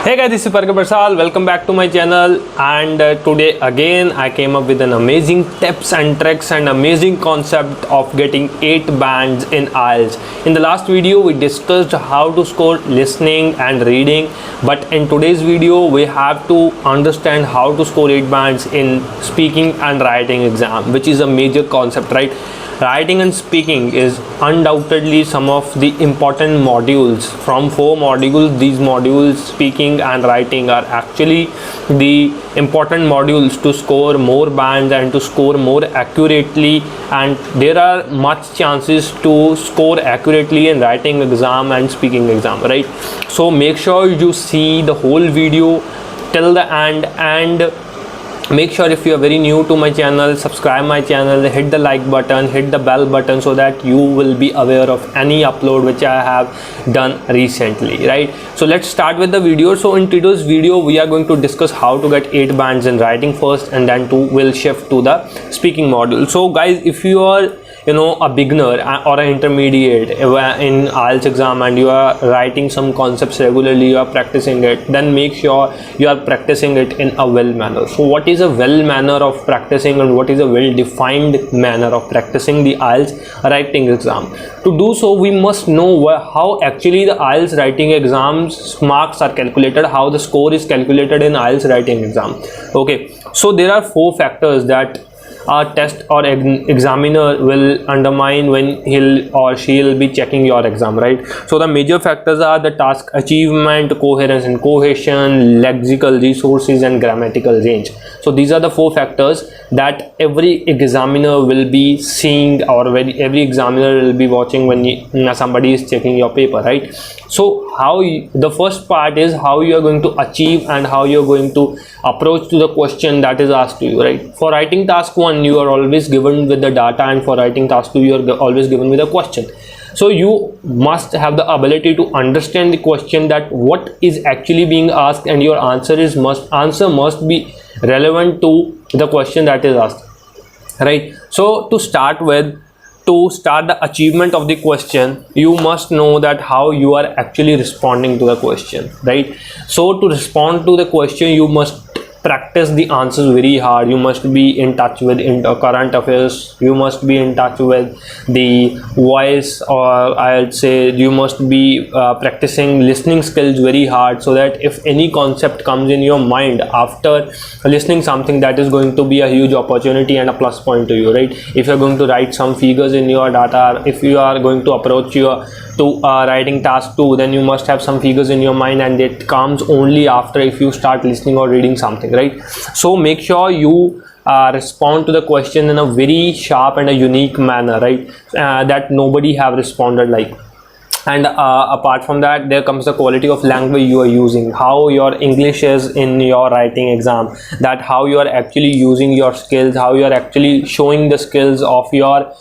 Hey guys, this is Pargat Barsal. Welcome back to my channel, and today again I came up with an amazing tips and tricks and amazing concept of getting 8 bands in IELTS. In the last video we discussed how to score listening and reading, but in today's video we have to understand how to score 8 bands in speaking and writing exam, which is a major concept, right? Writing and speaking is undoubtedly some of the important modules. From 4 modules, these modules, speaking and writing, are actually the important modules to score more bands and to score more accurately, and there are much chances to score accurately in writing exam and speaking exam, right? So make sure you see the whole video till the end, and make sure if you are very new to my channel, subscribe my channel, hit the like button, hit the bell button, so that you will be aware of any upload which I have done recently, right? So let's start with the video. So in today's video we are going to discuss how to get 8 bands in writing first, and then we'll shift to the speaking module. So guys, if you are a beginner or an intermediate in IELTS exam and you are writing some concepts regularly, you are practicing it, then make sure you are practicing it in a well manner. So what is a well manner of practicing, and what is a well defined manner of practicing the IELTS writing exam? To do so, we must know how actually the IELTS writing exams marks are calculated, how the score is calculated in IELTS writing exam. Okay, so there are 4 factors that a test or examiner will undermine when he'll or she'll be checking your exam, right? So the major factors are the task achievement, coherence and cohesion, lexical resources, and grammatical range. So these are the 4 factors that every examiner will be seeing, or every examiner will be watching when somebody is checking your paper, right? So the first part is how you are going to achieve and how you are going to approach to the question that is asked to you, right? For writing task 1, you are always given with the data, and for writing task 2, you are always given with a question. So you must have the ability to understand the question, that what is actually being asked, and your answer must be relevant to the question that is asked, right? So to start the achievement of the question, you must know that how you are actually responding to the question, right? So to respond to the question, you must practice the answers very hard. You must be in touch with current affairs, you must be in touch with the voice, or I'd say you must be practicing listening skills very hard, so that if any concept comes in your mind after listening something, that is going to be a huge opportunity and a plus point to you, right? If you're going to write some figures in your data, if you are going to approach writing task 2, then you must have some figures in your mind, and it comes only after if you start listening or reading something, right? So make sure you respond to the question in a very sharp and a unique manner, right? That nobody have responded like. And apart from that, there comes the quality of language you are using, how your English is in your writing exam, that how you are actually using your skills, how you are actually showing the skills of your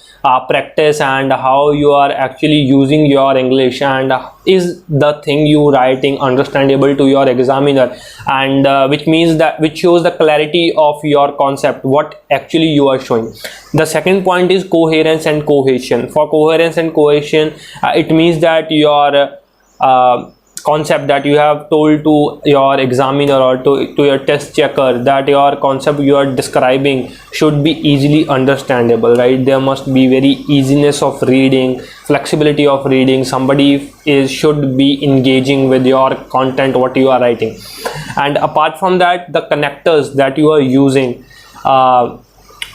practice, and how you are actually using your English, and is the thing you writing understandable to your examiner, and which shows the clarity of your concept, what actually you are showing. The second point is coherence and cohesion. For coherence and cohesion, it means that your concept that you have told to your examiner or to your test checker, that your concept you are describing should be easily understandable, right? There must be very easiness of reading, flexibility of reading. Somebody should be engaging with your content, what you are writing. And apart from that, the connectors that you are using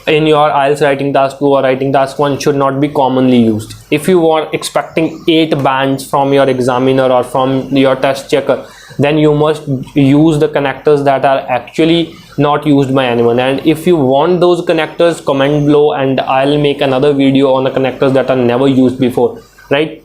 in your IELTS writing task 2 or writing task 1 should not be commonly used. If you are expecting 8 bands from your examiner or from your test checker, then you must use the connectors that are actually not used by anyone. And if you want those connectors, comment below, and I'll make another video on the connectors that are never used before, right?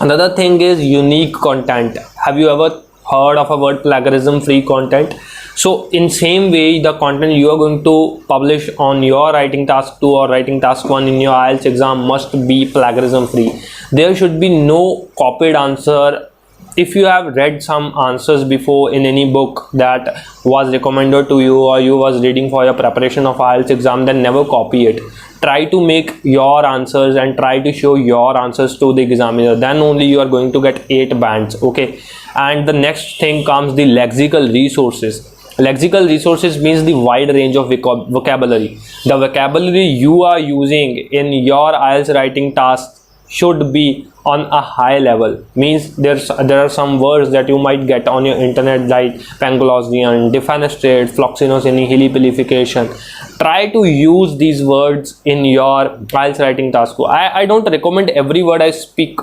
Another thing is unique content. Have you ever heard of a word plagiarism free content? So in same way, the content you are going to publish on your writing task 2 or writing task 1 in your IELTS exam must be plagiarism free. There should be no copied answer if you have read some answers before in any book that was recommended to you, or you was reading for your preparation of IELTS exam, then never copy it. Try to make your answers and try to show your answers to the examiner, then only you are going to get 8 bands. Okay, and the next thing comes the lexical resources. Lexical resources means the wide range of vocabulary. The vocabulary you are using in your IELTS writing task should be on a high level. Means there are some words that you might get on your internet like Panglossian, defenestrate, floxinosyny, hilipilification. Try to use these words in your IELTS writing task. I don't recommend every word I speak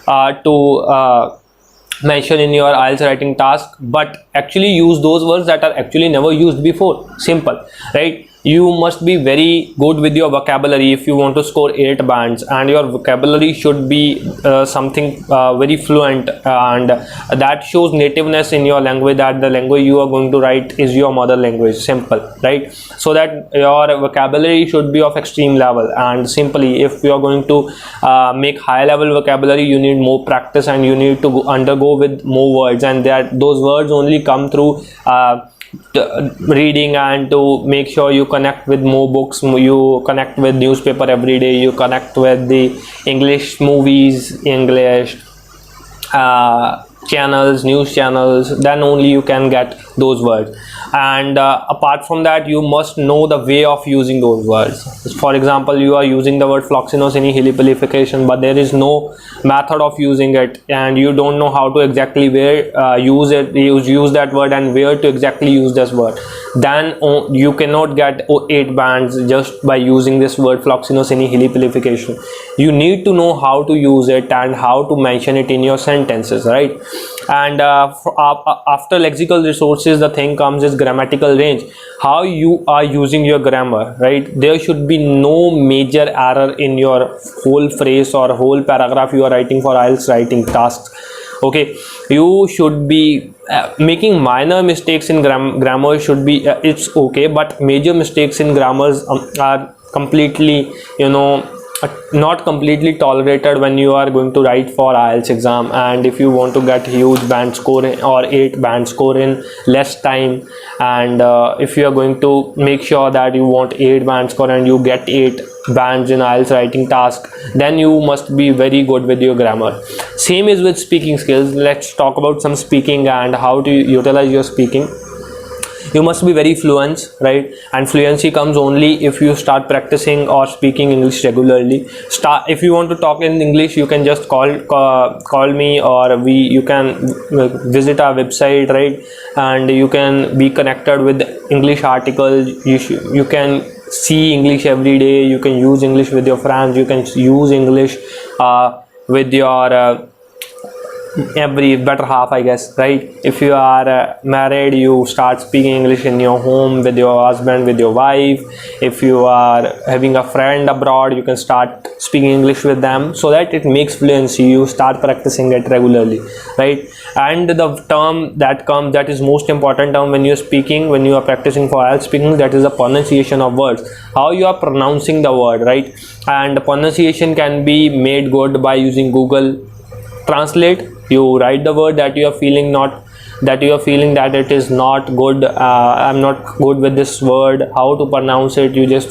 to mention in your IELTS writing task, but actually use those words that are actually never used before. Simple, right? You must be very good with your vocabulary if you want to score 8 bands, and your vocabulary should be something very fluent, and that shows nativeness in your language, that the language you are going to write is your mother language. Simple, right? So that your vocabulary should be of extreme level. And simply, if you are going to make high level vocabulary, you need more practice and you need to undergo with more words, and that those words only come through reading, and to make sure you connect with more books, you connect with newspaper every day, you connect with the English movies, English channels, news channels, then only you can get those words. And apart from that, you must know the way of using those words. For example, you are using the word floxinosyny, hilipilification, but there is no method of using it, and you don't know how to exactly where use that word and where to exactly use this word, then you cannot get 8 bands just by using this word floxinosyny, hilipilification. You need to know how to use it and how to mention it in your sentences, right? And after lexical resources, the thing comes is grammatical range. How you are using your grammar, right? There should be no major error in your whole phrase or whole paragraph you are writing for IELTS writing tasks. Okay, you should be making minor mistakes in grammar should be it's okay, but major mistakes in grammars are completely, not completely tolerated when you are going to write for IELTS exam. And if you want to get huge band score or 8 band score in less time, and if you are going to make sure that you want 8 band score and you get 8 bands in IELTS writing task, then you must be very good with your grammar. Same is with speaking skills. Let's talk about some speaking and how to utilize your speaking. You must be very fluent, right? And fluency comes only if you start practicing or speaking English regularly. If you want to talk in English, you can just call me, or you can visit our website, right? And you can be connected with English articles. You can see English every day. You can use English with your friends. You can use English with your every better half, I guess, right? If you are married, you start speaking English in your home with your husband, with your wife. If you are having a friend abroad, you can start speaking English with them, so that it makes fluency. You start practicing it regularly, right? And the term that is most important term when you're speaking, when you are practicing for IELTS speaking, that is the pronunciation of words, how you are pronouncing the word, right? And pronunciation can be made good by using Google Translate. You write the word that you are feeling that it is not good, I'm not good with this word, how to pronounce it. You just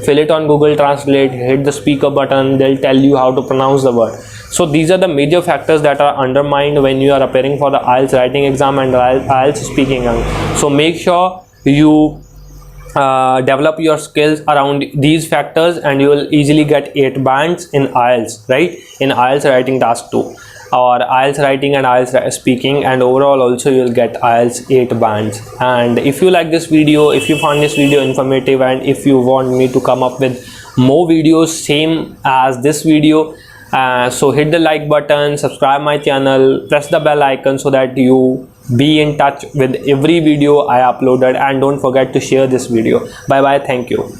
fill it on Google Translate, hit the speaker button, they'll tell you how to pronounce the word. So these are the major factors that are undermined when you are appearing for the IELTS writing exam and IELTS speaking exam. So make sure you develop your skills around these factors, and you will easily get 8 bands in IELTS, right? In IELTS writing task 2, or IELTS writing and IELTS speaking, and overall also you will get IELTS 8 bands. And if you like this video, if you found this video informative, and if you want me to come up with more videos same as this video, so hit the like button, subscribe my channel, press the bell icon so that you be in touch with every video I uploaded, and don't forget to share this video. Bye bye, thank you.